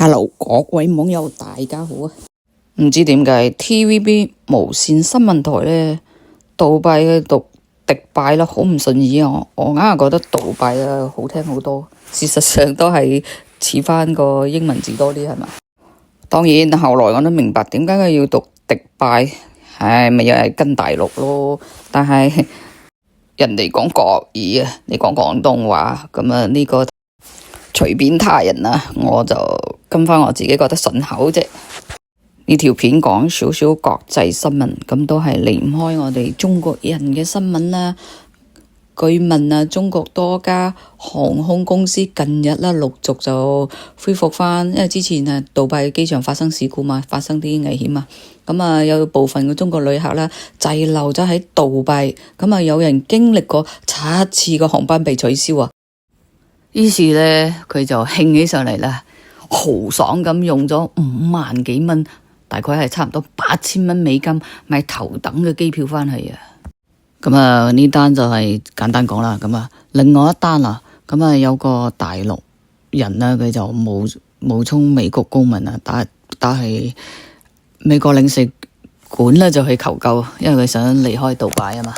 Hello，各位網友大家好啊！唔知點解 TVB 無線新聞台呢，杜拜嘅讀迪拜啦，好唔順耳啊！我硬係覺得杜拜啊好聽好多，事實上都係似翻個英文字多啲係嘛？當然後來我都明白點解佢要讀迪拜，咪又係跟大陸咯。但係人哋講國語啊，你講廣東話咁啊，呢個隨便他人啊，我就跟翻我自己覺得順口啫。呢條片講少少國際新聞，咁都係離唔開我哋中國人嘅新聞啦。據聞啊，中國多家航空公司近日啦陸續就恢復翻，因為之前啊杜拜機場發生事故嘛，發生啲危險啊，咁啊有部分嘅中國旅客啦滯留咗喺杜拜，咁啊有人經歷過7次個航班被取消啊。於是呢，佢就興起上嚟啦，豪爽咁用咗5萬幾蚊，大概係差唔多8000蚊美金買頭等嘅機票返去啊！咁啊呢單就係簡單講啦。咁啊另外一單啦，咁啊有個大陸人呢，佢就冒充美國公民啊，打去美國領事館呢，就去求救，因為佢想離開杜拜啊嘛。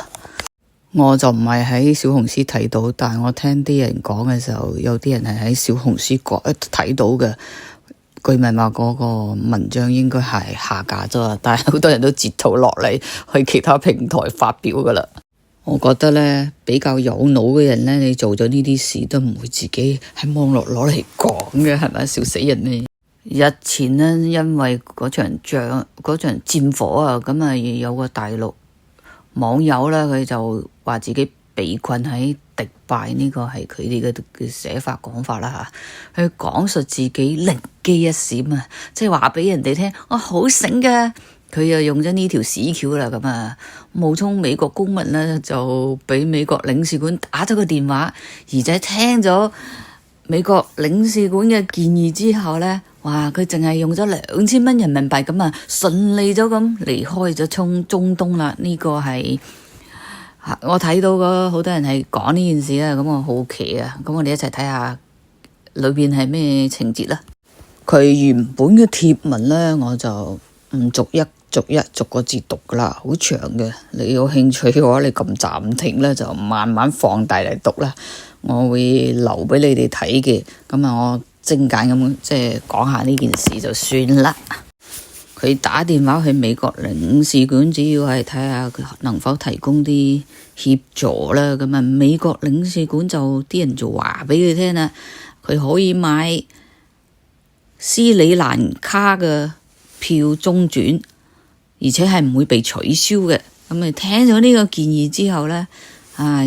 我就唔係喺小紅書睇到，但係我聽啲人講嘅時候，有啲人係喺小紅書睇到嘅。據聞話嗰個文章應該係下架咗，但係好多人都截圖落嚟去其他平台發表噶啦。我覺得呢，比較有腦嘅人呢，你做咗呢啲事都唔會自己喺網絡攞嚟講嘅，係咪？笑死人呢！日前呢，因為嗰場戰火啊，咁啊有個大陸網友呢，佢就話自己被困喺迪拜，呢個係佢哋嘅寫法講法啦嚇。佢講述自己靈機一閃啊，即係話俾人哋聽，我好醒㗎。佢又用咗呢條屎橋啦，咁啊冒充美國公民呢，就俾美國領事館打咗個電話，而且聽咗美國領事館嘅建議之後呢，哇！佢淨係用咗2000蚊人民幣咁啊，順利咗咁離開咗中東啦。呢個係我睇到個好多人係講呢件事啦，咁我好奇啊，咁我哋一齊睇下裏邊係咩情節啦。佢原本嘅貼文呢，我就唔逐個字讀噶啦，好長嘅。你有興趣嘅話，你撳暫停咧，就慢慢放大嚟讀啦。我會留俾你哋睇嘅。咁啊，我精簡咁即係講下呢件事就算啦。佢打電話去美國領事館，主要係睇下佢能否提供啲協助啦。咁啊，美國領事館就啲人就話俾佢聽啦，佢可以買斯里蘭卡嘅票中轉，而且係唔會被取消嘅。咁啊，聽咗呢個建議之後呢，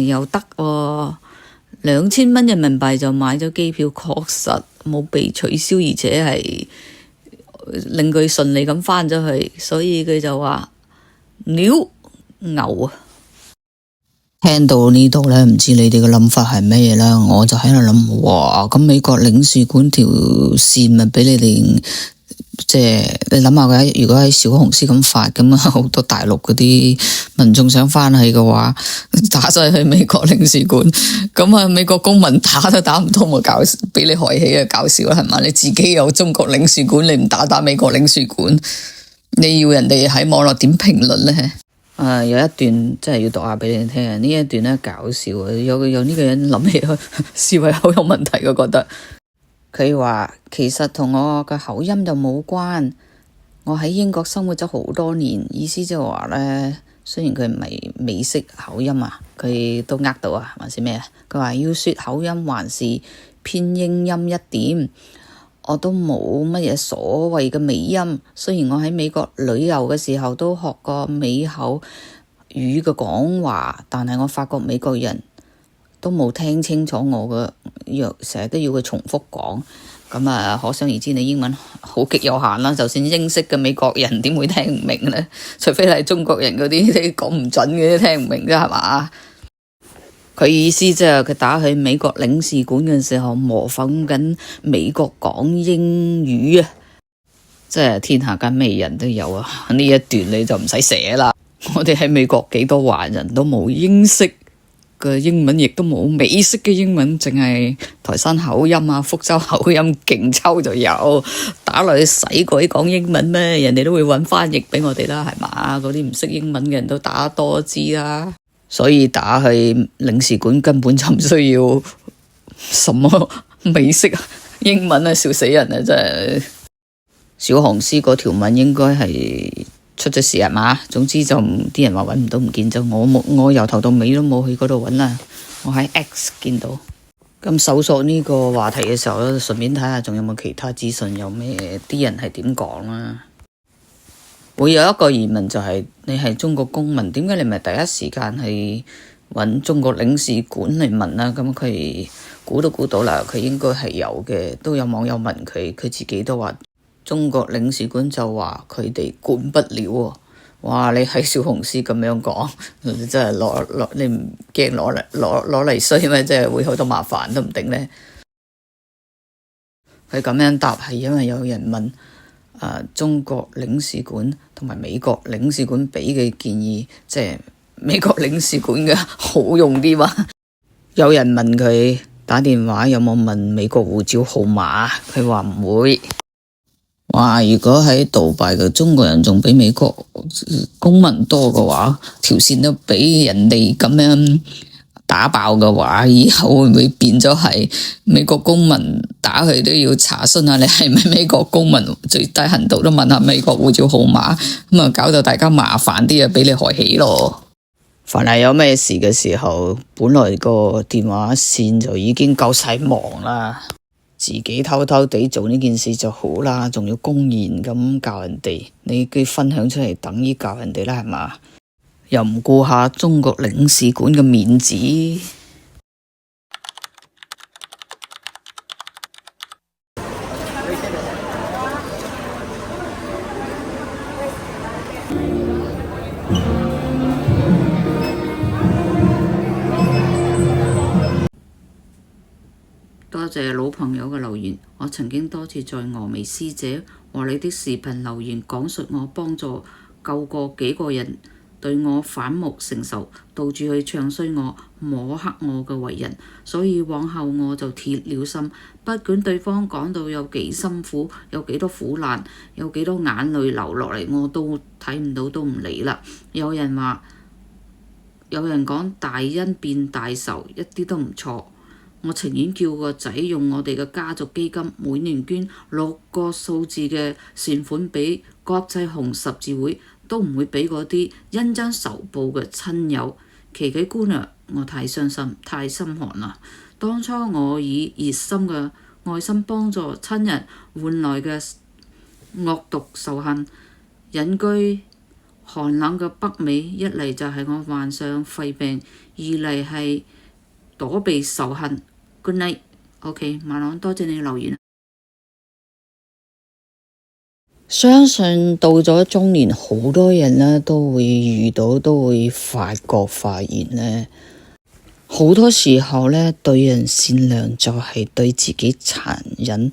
又得喎，2000蚊人民幣就買咗機票，確實冇被取消，而且係令佢順利咁返咗去，所以佢就話牛啊！聽到呢度呢，唔知你哋嘅諗法係咩啦？我就喺度諗，哇！咁美國領事館條線咪俾你哋，即係你諗下佢，如果喺小紅書咁發，咁啊好多大陸嗰啲民眾想返去嘅話，打晒去美國領事館，咁啊美國公民打都打唔通，咪搞俾你害起啊！搞笑啦，係嘛？你自己有中國領事館，你唔打美國領事館，你要人哋喺網絡點評論呢？有一段真係要讀下俾你聽啊！呢一段咧搞笑啊，有呢個人諗起思維好有問題，我覺得。佢話其實同我嘅口音就冇關，我喺英國生活咗好多年，意思即係話咧，雖然佢唔係美式口音啊，佢都呃到啊，還是咩啊？佢話要說口音還是偏英音一點，我都冇乜嘢所謂嘅美音。雖然我喺美國旅遊嘅時候都學過美口語嘅講話，但係我發覺美國人都冇聽清楚我嘅，成日都要佢重複講。咁啊，可想而知你英文好極有限啦。就算英式嘅美國人點會聽唔明呢？除非係中國人嗰啲，你講唔準嘅都聽唔明啫，係嘛？佢意思即係佢打去美國領事館嘅時候模仿緊美國講英語啊，即係天下間咩人都有啊。呢一段你就唔使寫啦。我哋喺美國幾多華人都冇英式嘅英文，亦都冇美式嘅英文，淨係台山口音啊、福州口音勁抽就有。打落去使鬼講英文咩？人哋都會揾翻譯俾我哋啦，係嘛？嗰啲唔識英文嘅人都打多支啦。所以打去領事館根本就唔需要什麼美式英文啊，笑死人啊！真係小紅書嗰條文應該係出咗事係嘛？總之就啲人話揾唔到唔見咗，我由頭到尾都冇去嗰度揾啦。我喺 X 見到。咁搜索呢個話題嘅時候咧，順便睇下仲有冇其他資訊，有咩啲人係點講啦。會有一個疑問就係，你係中國公民，點解你唔係第一時間去揾中國領事館嚟問啦？咁佢估都估到啦，佢應該係有嘅。都有網友問佢，佢自己都話中國領事館就話佢哋管不了喎。哇！你喺小紅書咁樣講，真係你唔驚攞嚟衰咩？即係會好多麻煩都唔定呢。佢咁樣答係因為有人問中國領事館同埋美國領事館俾嘅建議，即係美國領事館嘅好用啲嘛？有人問佢打電話有冇問美國護照號碼，佢話唔會。哇！如果喺杜拜嘅中國人仲比美國公民多嘅話，條線都俾人哋咁樣打爆嘅話，以後會唔會變咗係美國公民打去都要查詢下你係咪美國公民？最低限度都問下美國護照號碼，咁啊搞到大家麻煩啲啊，俾你害喜咯。凡係有咩事嘅時候，本來個電話線就已經夠晒忙啦。自己偷偷地做呢件事就好啦，仲要公然咁教人哋，你嘅分享出嚟等於教人哋啦，係嘛？又唔顧下中國領事館嘅面子。多謝老朋友嘅留言，我曾經多次在峨眉師姐和你的視頻留言講述我幫助救過幾個人對我反目成仇，到處去唱衰我、抹黑我嘅為人，所以往後我就鐵了心，不管對方講到有幾辛苦，有幾多苦難，有幾多眼淚流落嚟，我都睇唔到都唔理啦。有人講大恩變大仇，一啲都唔錯。我情願叫個仔用我哋嘅家族基金，每年捐6個數字嘅善款俾國際紅十字會，都唔會俾嗰啲恩將仇報嘅親友。琪琪姑娘，我太傷心，太心寒啦！當初我以熱心嘅愛心幫助親人換來嘅惡毒仇恨，隱居寒冷嘅北美，一嚟就係我患上肺病，二嚟係躲避仇恨。Good night，OK，晚安，多謝你留言。相信到咗中年，好多人呢都會遇到，都會發現呢，好多時候呢，對人善良就係對自己殘忍。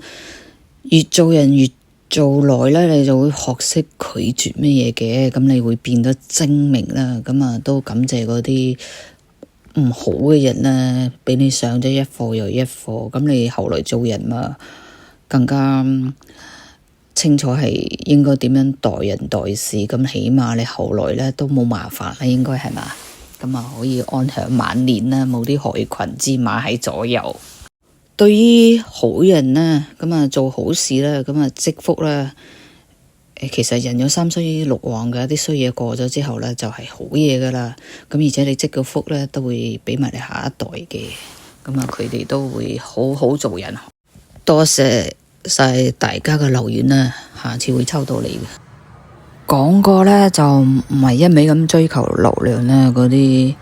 越做人越做耐呢，你就會學識拒絕乜嘢嘅，咁你會變得精明啦。咁啊，都感謝嗰啲唔好嘅人呢，俾你上咗一課又一課，咁你後來做人嘛，更加清楚係應該點樣待人待事，咁起碼你後來呢都冇麻煩啦，應該係嘛？咁啊可以安享晚年啦，冇啲害群之馬喺左右。對於好人呢，咁啊做好事啦，咁啊積福啦。其實人有三衰六旺嘅，啲衰嘢過咗之後呢，就係好嘢噶啦。咁而且你積個福呢，都會俾埋你下一代嘅。咁啊，佢哋都會好好做人。多謝晒大家嘅留言啦，下次會抽到你嘅。講過呢，就唔係一味咁追求流量啦，嗰啲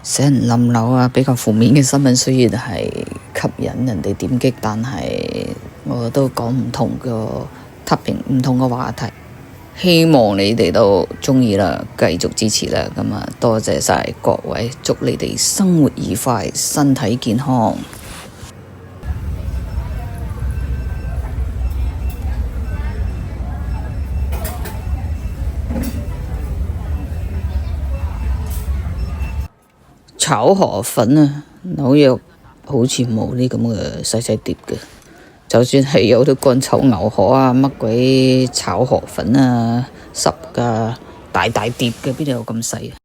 死人冧樓啊，比較負面嘅新聞，雖然係吸引人哋點擊，但係我都講唔同個 topic，唔同嘅話題。希望你哋都鍾意啦，繼續支持啦。咁啊，多謝晒各位，祝你哋生活愉快，身體健康。炒河粉啊，紐約好似冇啲咁嘅細細碟嘅，就算係有啲乾炒牛河啊，乜鬼炒河粉啊，濕噶大大碟嘅，邊度有咁細啊？